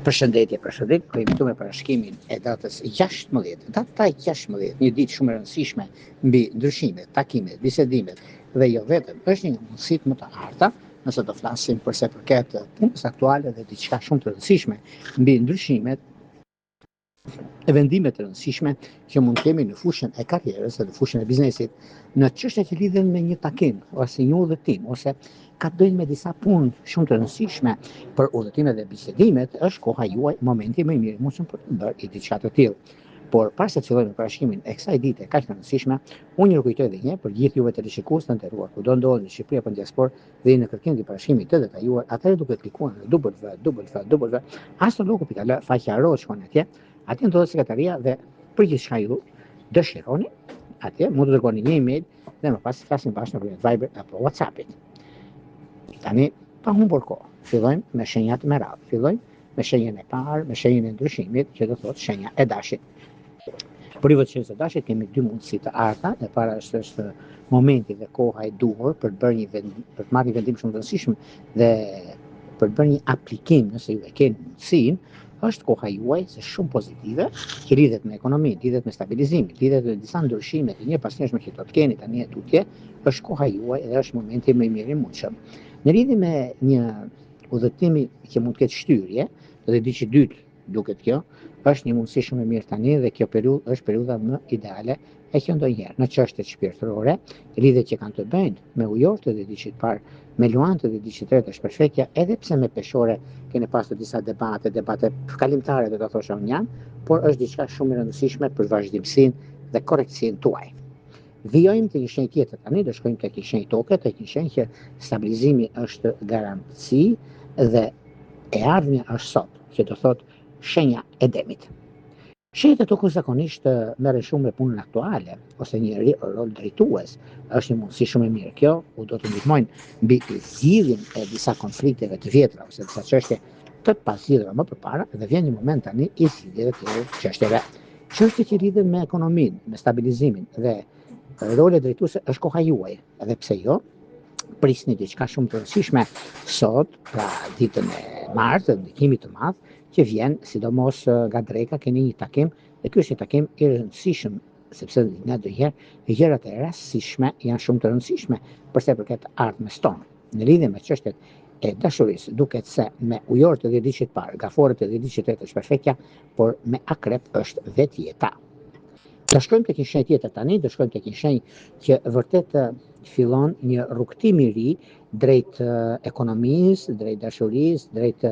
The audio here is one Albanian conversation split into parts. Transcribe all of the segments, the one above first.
Përshëndetje, po invitu me parashkimin e datës 16. Data 16, një ditë shumë e rëndësishme mbi ndryshimet, takimet, bisedimet dhe jo vetëm, është një mundësit më të arta, nëse do flasim përse përket punës aktuale dhe diçka shumë të rëndësishme mbi ndryshimet e vendimet të rëndësishme që mund kemi në fushën e karrierës dhe fushën e biznesit, në çështje që lidhen me një takim ose një udhëtim ose ka të bëjnë me disa punë shumë të rëndësishme për udhëtimet dhe bisedimet, është koha juaj, momenti më i mirë mundshëm për të bërë diçka të tillë. Por para se të fillojmë me parashikimin e kësaj dite kaq të rëndësishme, unë ju kujtoj edhe një herë për gjithë juve televizionistë të nderuar, kudo ndodheni në Shqipëri apo në diasporë dhe në kërkimin e parashikimit të detajuar, atëherë duke klikuar në www.astrologo.al faqja ro shkon atje. Atje ndodhet sekretaria dhe për gjithçka ju dëshironi, atje mund të dërgoni një email dhe më pas flasim bashkë në rrjetin Viber apo WhatsAppit. Tani pa humbur kohë, fillojmë me shenjat me radhë. Fillojmë me shenjën e parë, me shenjën e ndryshimit, që do thotë shenja e dashit. Për i shenjës e dashit kemi dy mundësi të arta. E para është momenti dhe koha e duhur për të bërë për të marrë një vendim shumë të rëndësishëm dhe për të bërë një aplikim nëse ju e keni mundësinë. Është koha juaj se shumë pozitive, që lidhet me ekonominë, lidhet me stabilizimin, lidhet me disa ndryshime të një pas njëshme që do të keni tani e tutje, është koha juaj dhe është momenti më i mirë i mundshëm. Në lidhje me një udhëtimi që mund të ketë shtyrje, dhe di që dytë duket kjo, është një mundësi shumë e mirë tani dhe kjo periudhë është periudha më ideale e që ndonjëherë në çështjet shpirtërore, lidhet që kanë të bëjnë me ujorët dhe diçit parë, me luantët dhe diçit tretë është perfektja, edhe pse me peshore keni pasur disa debate kalimtare do ta thosha unë janë, por është diçka shumë e rëndësishme për vazhdimsinë dhe korrektësinë tuaj. Vijojmë te një shenjë tjetër tani, do shkojmë tek një shenjë toke, tek një shenjë që stabilizimi është garanci dhe e ardhmja është sot, që do thotë shenja e demit. Shenjat e tokës zakonisht merren shumë me punën aktuale ose një rol drejtues. Është një mundësi shumë e mirë kjo, u do të ndihmojnë mbi zgjidhjen e disa konflikteve të vjetra ose disa çështje të pazgjidhura më përpara dhe vjen një moment tani i zgjidhjeve të çështjeve. Çështjet që lidhen me ekonominë, me stabilizimin dhe role drejtuese është koha juaj, edhe pse jo, prisni diçka shumë të rëndësishme sot, pra ditën e martë, ndikimit të madh, që vjen sidomos nga dreka, keni një takim, dhe ky është një takim i rëndësishëm, sepse nga ndonjëherë gjërat e rastësishme janë shumë të rëndësishme përsa i përket ardhmës tonë. Në lidhje me çështjet e dashurisë, duket se me ujorët e dhjetëdijshit parë, gaforët e dhjetëdijshit tretë është perfektja, por me akrep është vetjeta. Do shkojmë tek një shenjë tjetër tani, do shkojmë tek një shenjë që vërtet fillon një rrugtim i ri drejt ekonomisë, drejt dashurisë, drejt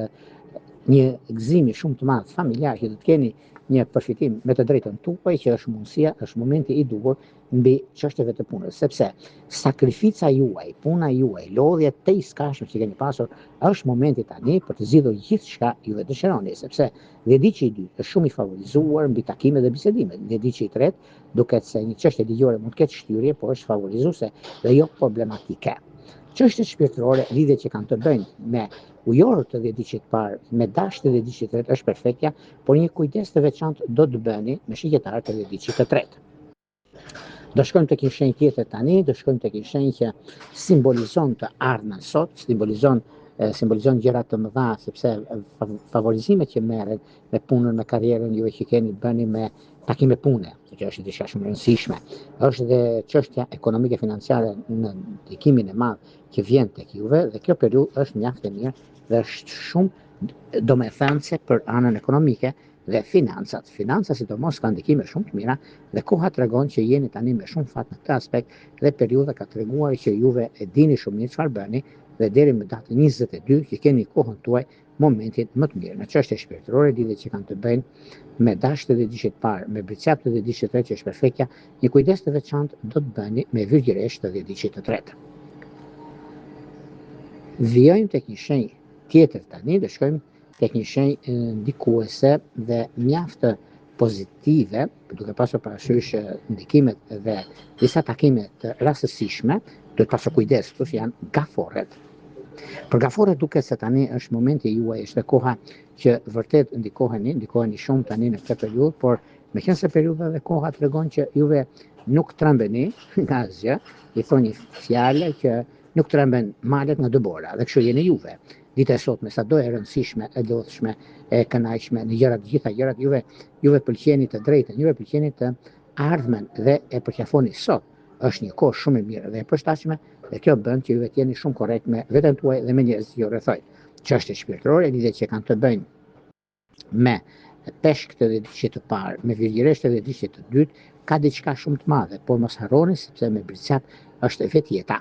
një gëzimi shumë të madh familjar që do të keni një përfitim me të drejtën tuaj, që është mundësia, është momenti i duhur mbi çështjeve të punës, sepse sakrifica juaj, puna juaj, lodhja të iskashme që keni pasur, është momenti tani për të zgjidhur gjithçka ju e dëshironi, sepse dhjetëdiçi i dytë është shumë i favorizuar mbi takimet dhe bisedimet. Dhjetëdiçi i tretë duket se një çështje ligjore mund të ketë shtyrje, por është favorizuese dhe jo problematike. Çështjet shpirtërore, lidhjet që kanë të bëjnë me ujorët të dhjetëdiçit parë, me dashët e dhjetëdiçit të tretë është perfektja, por një kujdes të veçantë do të bëni me shigjetarët e dhjetëdiçit të tretë. Do shkojmë tek një shenjë tjetër tani, do shkojmë tek një shenjë që simbolizon të ardhmen sot, simbolizon gjëra të mëdha, sepse favorizimet që merren me punën, me karrierën juve që keni bëni me takime pune, që është diçka shumë e rëndësishme. Është dhe çështja ekonomike financiare në ndikimin e madh që vjen tek juve dhe kjo periudhë është mjaft e mirë dhe është shumë domethënëse për anën ekonomike dhe financat. Financat sidomos kanë ndikime shumë të mira dhe koha tregon që jeni tani me shumë fat në këtë aspekt dhe periudha ka treguar që juve e dini shumë mirë çfarë bëni dhe deri më datën 22 që keni kohën tuaj momentin më të mirë. Në çështje shpirtërore, lidhjet që kanë të bëjnë me dashët e dhjetëdijshit parë, me briqeapët e dhjetëdijshit të tretë që është perfektja, një kujdes të veçantë do të bëni me virgjëresht të dhjetëdijshit të tretë. Vijojmë tek një shenjë tjetër tani, do shkojmë tek një shenjë ndikuese dhe mjaft pozitive, duke pasur parasysh ndikimet dhe disa takime të rastësishme, duhet pasur kujdes, këto janë gaforret. Për gaforret duket se tani është momenti juaj, është koha që vërtet ndikoheni shumë tani në këtë periudhë, por meqense periudha dhe koha tregon që juve nuk trembeni nga asgjë, i thoni fjalë që nuk tremben malet nga dëbora, dhe kështu jeni juve. dita e sotme, sado e rëndësishme, e lodhshme, e kënaqshme, në gjitha gjërat juve pëlqeni të drejtën, juve pëlqeni të ardhmen dhe e përqafoni sot. Është një kohë shumë e mirë dhe e përshtatshme dhe kjo bën që juve të jeni shumë korrekt me veten tuaj dhe me njerëzit që ju rrethojnë. Çështje shpirtërore, lidhje që kanë të bëjnë me peshkët e dhjetësit të parë, me virgjëresht e dhjetësit të dytë, ka diçka shumë të madhe, por mos harroni sepse me Bricap është vetë jeta.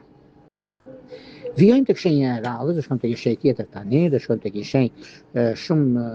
Vijojmë tek shenja e radhës, do shkojmë tek një shenjë tjetër tani, do shkojmë tek një shenjë shumë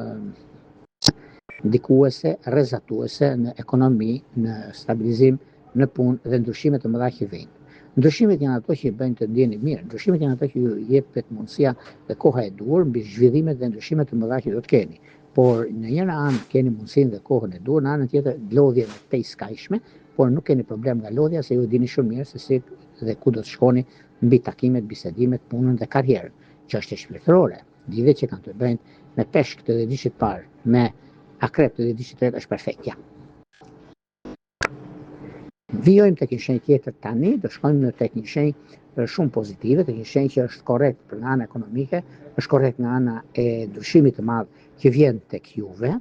ndikuese, rrezatuese në ekonomi, në stabilizim, në punë dhe ndryshime të mëdha që vijnë. Ndryshimet janë ato që bëjnë të ndjeni mirë, ndryshimet janë ato që ju jepet mundësia dhe koha e duhur mbi zhvillimet dhe ndryshimet të mëdha që do të keni. Por në njëra anë keni mundësinë dhe kohën e duhur, në anën tjetër lodhje me tej skajshme, por nuk keni problem nga lodhja se ju dini shumë mirë se si dhe ku do të shkoni mbi takimet, bisedimet, punën dhe karrierën. Çështje shpirtërore, lidhje që kanë të bëjnë me peshk të dhjetësit parë, me akrep të dhjetësit tretë është perfektja. Vijojmë tek një shenjë tjetër tani, do shkojmë tek një shenjë shumë pozitive, tek një shenjë që është korrekt për nga ana ekonomike, është korrekt nga ana e ndryshimit të madh që vjen tek juve,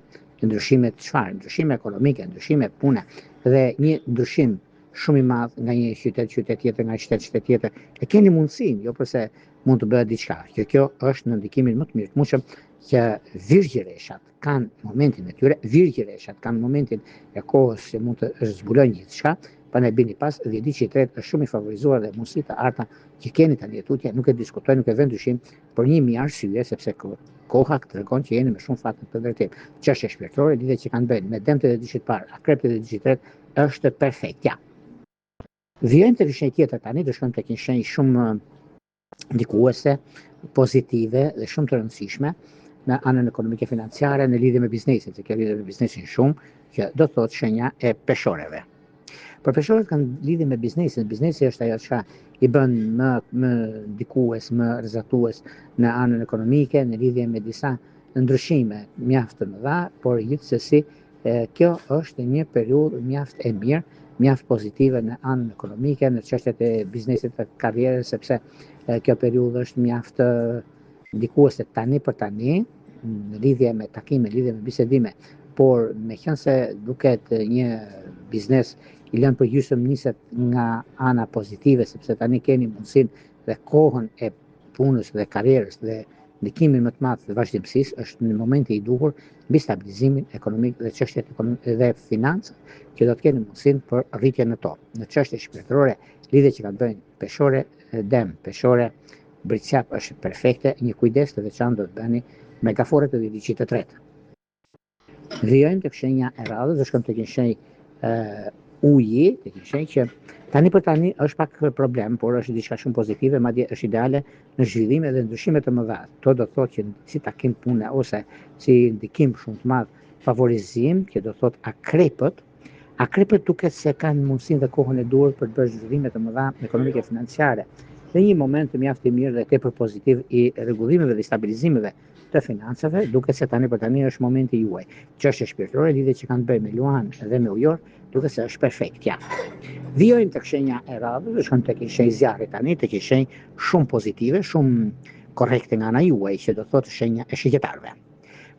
ndryshime të çfarë? Ndryshime ekonomike, ndryshime pune dhe një ndryshim shumë i madh nga një qytet tjetër, nga qytet tjetër. E keni mundësinë, jo përse mund të bëhet diçka. Kjo është në ndikimin më të mirëtmueshëm që virgjëreshat kanë momentin e tyre, virgjëreshat kanë momentin e kohës që mund të zbulojnë gjithçka. Pa ne bini pas, dhjetësi i tretë është shumë i favorizuar dhe mundësitë të arta që keni tani tutje, nuk e diskutojnë, nuk e vën dyshim për një mijë arsye sepse koha tregon që jeni me shumë fat të drejtim. Çështje shpirtërore, lidhje që kanë bënë me dëmt të dhjetësit parë, akrep të dhjetësit tretë është perfektja. Vijojmë tek një shenjë tjetër tani, do shkojmë tek një shenjë shumë ndikuese, pozitive dhe shumë të rëndësishme në anën ekonomike financiare në lidhje me biznesin, se kjo lidhje me biznesin shumë, që do thotë shenja e peshoreve. Por peshorët kanë lidhje me biznesin, biznesi është ajo që i bën më ndikues, më rrezatues në anën ekonomike, në lidhje me disa ndryshime mjaft të mëdha, por gjithsesi kjo është një periudhë mjaft e mirë, mjaft pozitive në anën ekonomike, në çështjet e biznesit të karrierës, sepse kjo periudhë është mjaft ndikuese tani për tani, në lidhje me takime, lidhje me bisedime, por meqense duket një biznes i lënë përgjysmë niset nga ana pozitive, sepse tani keni mundësinë dhe kohën e punës dhe karrierës dhe ndikimin më të madh të vazhdimësisë, është në momenti i duhur mbi stabilizimin ekonomik dhe çështjet dhe financë që do të keni mundësinë për rritjen e to. Në çështje shpirtërore, lidhje që kanë bëjnë peshore, dëm, peshore, Bricap është perfekte, një kujdes të veçantë do të bëni me gaforet e dhjetësit të tretë. Vijojmë tek shenja e radhës, do shkojmë tek një shenjë uji, tek një shenjë që tani për tani është pak problem, por është diçka shumë pozitive, madje është ideale në zhvillime dhe ndryshime të mëdha. To do thotë që si takim pune ose si ndikim shumë të madh favorizim, që do thotë akrepët duket se kanë mundësinë dhe kohën e duhur për të bërë zhvillime të mëdha ekonomike financiare. Dhe një moment mjaft i mirë dhe tepër pozitiv i rregullimeve dhe stabilizimeve të financave, duket se tani për tani është momenti juaj. Çështje shpirtërore, lidhje që kanë bëjë me Luan dhe me Ujor, duket se është perfektja. Vijojmë tek shenja e radhës, do shkojmë tek një shenjë zjarri tani, tek një shenjë shumë pozitive, shumë korrekte nga ana juaj, që do thotë shenja e shigjetarëve.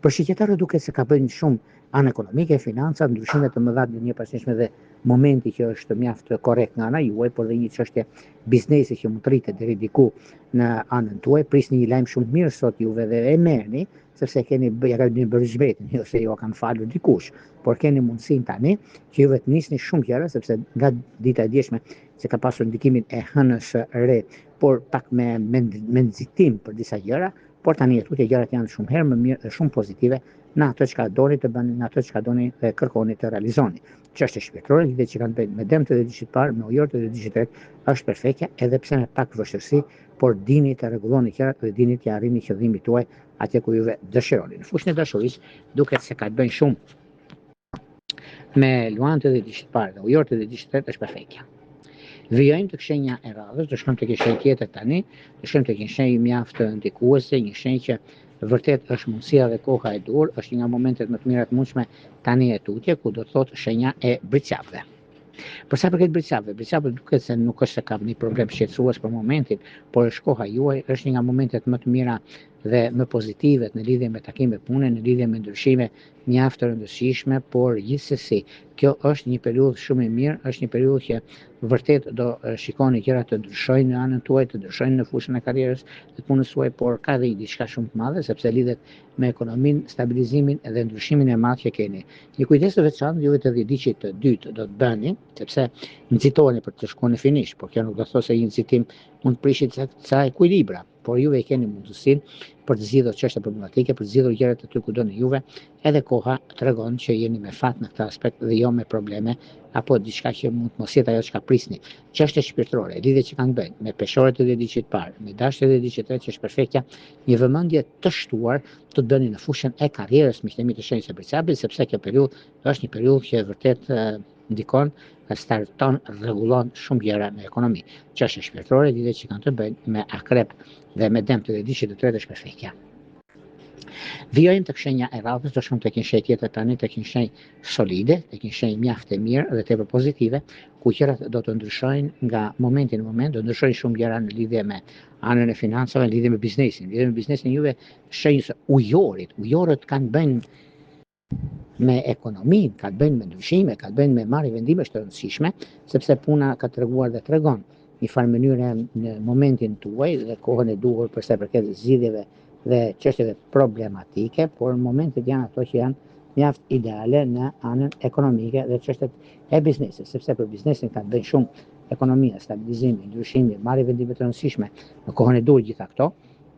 Për shigjetarët duket se ka bënë shumë anë ekonomike, financa, ndryshime të mëdha në një pasojshme dhe momenti që është mjaft korrekt nga ana juaj, por dhe një çështje biznesi që mund të rritet deri diku në anën tuaj, prisni një lajm shumë të mirë sot juve dhe e merrni, sepse keni bërë zhbetin, jo se jo kanë falur dikush, por keni mundësinë tani që juve të nisni shumë gjëra, sepse nga dita e djeshme se ka pasur ndikimin e hënës re, por pak me nxitim për disa gjëra, por tani tutje gjërat janë shumë herë më mirë dhe shumë pozitive në ato çka doni të bëni, në ato çka doni dhe kërkoni të realizoni. Çështje shpirtërore, lidhje që kanë bënë me dëm të dhjetësit parë, me ujor të dhjetësit tretë, është perfektja, edhe pse me pak vështirësi, por dini të rregulloni gjërat dhe dini të arrini qëllimin tuaj atje ku juve dëshironi. Në fushën e dashurisë duket se ka bënë shumë me luan të dhjetësit parë dhe ujor të dhjetësit tretë është perfektja. Vijojmë tek shenja e radhës, do shkojmë tek një shenjë tjetër tani, do shkojmë tek një shenjë mjaft ndikuese, një shenjë që vërtet është mundësia dhe koha e duhur, është një nga momentet më të mira të mundshme tani e tutje, ku do të thotë shenja e Bricapëve. Për sa përket Bricapëve duket se nuk është se ka një problem shqetësues për momentin, por është koha juaj, është një nga momentet më të mira dhe më pozitive në lidhje me takime pune, në lidhje me ndryshime mjaft të rëndësishme, por gjithsesi kjo është një periudhë shumë e mirë, është një periudhë që vërtet do shikoni gjërat të ndryshojnë në anën tuaj, të ndryshojnë në fushën e karrierës të punës suaj, por ka dhe diçka shumë të madhe sepse lidhet me ekonominë, stabilizimin dhe ndryshimin e madh që keni. Një kujdes të veçantë juve të dhjetëdijit të dytë do të bëni, sepse nxitoni për të shkuar në finish, por kjo nuk do të thotë se një nxitim mund të prishit ca ekuilibra, por juve keni mundësinë për të zgjidhur çështje problematike, për të zgjidhur gjërat aty ku doni juve, edhe koha tregon që jeni me fat në këtë aspekt dhe jo me probleme apo diçka që mund të mos jetë ajo çka prisni. Çështje shpirtërore, lidhje që kanë bënë me peshorët e dhjetëdijit parë, me dashjet e dhjetëdijit tretë që është perfektja, një vëmendje të shtuar të bëni në fushën e karrierës me të shenjë përcabil, sepse kjo periudhë është një periudhë që vërtet ndikon, starton, rregullon shumë gjëra në ekonomi. Çështje shpirtërore, lidhje që kanë të bëjnë me akrep dhe me dëm të dhjetëdijit të tretë është perfektja. Vijojmë tek shenja e radhës, do shkojmë tek një shenjë tjetër tani, tek një shenjë solide, tek një shenjë mjaft e mirë dhe tepër pozitive, ku gjërat do të ndryshojnë nga momenti në moment, do ndryshojnë shumë gjëra në lidhje me anën e financave, në lidhje me biznesin. Në lidhje me biznesin juve, shenjës ujorit, ujorët kanë bënë me ekonominë, ka të bëjnë me ndryshime, ka të bëjnë me marrje vendimesh të rëndësishme, sepse puna ka treguar dhe tregon një farë mënyre në momentin tuaj dhe kohën e duhur për sa i përket zgjidhjeve dhe çështjeve problematike, por momentet janë ato që janë mjaft ideale në anën ekonomike dhe çështjet e biznesit, sepse për biznesin ka të bëjnë shumë ekonomia, stabilizimi, ndryshimi, marrje vendime të rëndësishme në kohën e duhur gjitha këto,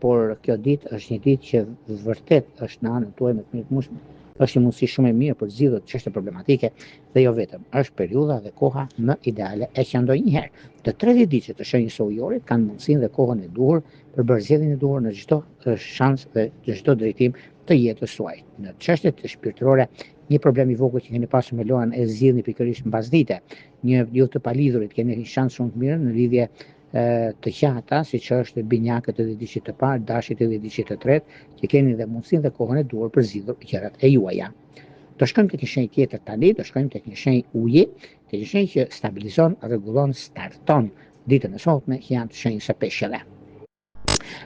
por kjo ditë është një ditë që vërtet është në anën tuaj më të mirëmueshme. Është një mundësi shumë e mirë për zgjidhur çështje problematike dhe jo vetëm. Është periudha dhe koha më ideale e që ndonjëherë të 30 ditëve të shenjës së ujorit kanë mundësinë dhe kohën e duhur për bërë zgjedhjen e duhur në çdo shans dhe në çdo drejtim të jetës suaj. Në çështjet shpirtërore, një problem i vogël që keni pasur me Loan e zgjidhni pikërisht mbas dite. Një ju të palidhurit keni një shans shumë të mirë në lidhje të gjata, siç është binjakët e dhjetëdijit të parë, dashjet e dhjetëdijit të tretë, që keni dhe mundësinë dhe kohën e duhur për zgjidhur gjërat e juaja. Do shkojmë tek një shenjë tjetër tani, do shkojmë tek një shenjë uji, tek një shenjë që stabilizon, rregullon, starton ditën e sotme, që janë të shenjës së peshqeve.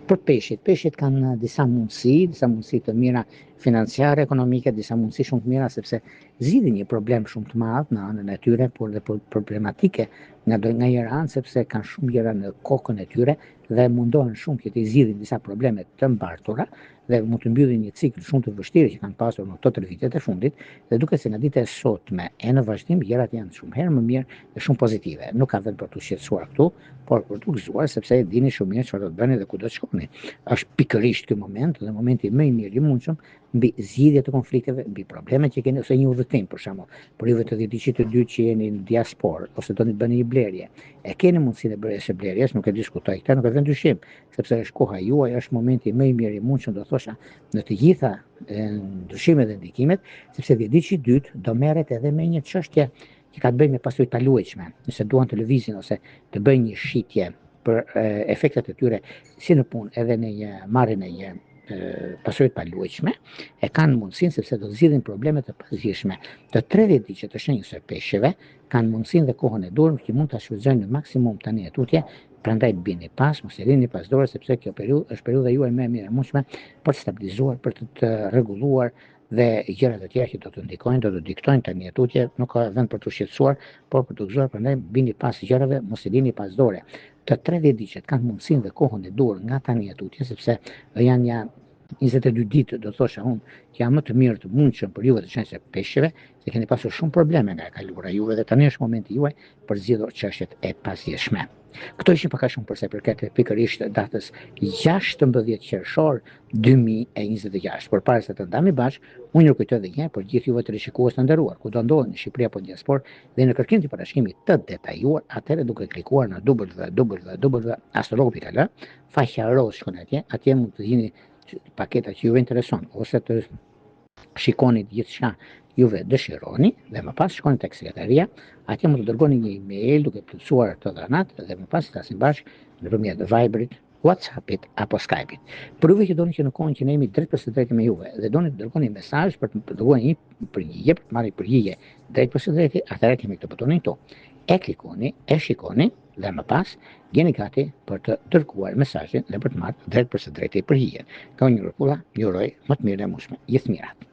Për peshqit kanë disa mundësi të mira financiare, ekonomike, disa mundësi shumë të mira sepse zgjidhin një problem shumë të madh në anën e tyre, por dhe problematike nga njëra anë sepse kanë shumë gjëra në kokën e tyre dhe mundohen shumë që të zgjidhin disa probleme të mbartura dhe mund të mbyllin një cikël shumë të vështirë që kanë pasur në këto 3 vitet e fundit dhe duket se nga dita e sotme e në vazhdim gjërat janë shumë herë më mirë dhe shumë pozitive. Nuk ka vetëm për të shqetësuar këtu, por për të gëzuar sepse e dini shumë mirë çfarë do të bëni dhe ku do të shkoni. Është pikërisht ky moment dhe momenti më i mirë i mundshëm mbi zgjidhje të konflikteve, mbi problemet që keni ose një udhëtim për shembull. Por juve të dhjetëdijit të dytë që jeni në diasporë ose doni të bëni një blerje, e keni mundësinë e bërjes së blerjes, nuk e diskutoj këtë, nuk e vë dyshim, sepse është koha juaj, është momenti më i mirë i mundshëm, do thosha, në të gjitha ndryshimet dhe ndikimet, sepse dhjetëdijit i dytë do merret edhe me një çështje që ka të bëjë me pasojë të paluajtshme, nëse duan të lëvizin ose të bëjnë një shitje për efektet e tyre si në punë edhe në një marrje në një pasojë të paluajtshme, e kanë mundësinë sepse do të zgjidhin probleme të pazgjidhshme. Të 30 ditëve të shenjës së peshqeve kanë mundësinë dhe kohën e duhur që mund ta shfrytëzojnë në maksimum tani e tutje, prandaj bini pas, mos e lini pas dore sepse kjo periudhë është periudha juaj më e mirë e mundshme për të stabilizuar, për të rregulluar dhe gjërat e tjera që do të ndikojnë, do të diktojnë tani e tutje, nuk ka vend për të shqetësuar, por për të gëzuar, prandaj bini pas gjërave, mos e lini pas dore. Të 30 ditët kanë mundësinë dhe kohën e duhur nga tani e tutje, sepse janë 22 ditë, do thosha unë, që janë më të mirë të mundshëm për juve të shenjës së peshqeve, se keni pasur shumë probleme nga e kaluara juve dhe tani është momenti juaj për zgjidhur çështjet e pazgjidhshme. Këto ishin pak a shumë për sa i përket pikërisht datës 16 qershor 2026. Përpara se të ndahemi bashkë, unë ju kujtoj edhe një herë për gjithë juve të rishikues të nderuar, kudo ndodheni në Shqipëri apo në diasporë dhe në kërkim të parashikimit të detajuar, atëherë duke klikuar në www.astrologo.al, faqja roz shkon atje mund të gjeni paketa që juve intereson ose të shikoni gjithçka juve dëshironi dhe më pas shkoni tek sekretaria, atje mund të dërgoni një email duke plotësuar të dhënat dhe më pas flasim bashkë nëpërmjet Viberit, WhatsAppit apo Skypit. Për juve që doni që në kohën që ne jemi drejt për së drejti me juve dhe doni të dërgoni mesazh për të dërguar një përgjigje, për të marrë përgjigje drejt për së drejti, atëherë kemi këtë butonin këtu. e klikoni, e shikoni dhe më pas jeni gati për të dërguar mesazhin dhe për të marrë drejt për së drejti përhije. Ka një rregulla, ju uroj më të mirën e mundshme. Gjithë mirat.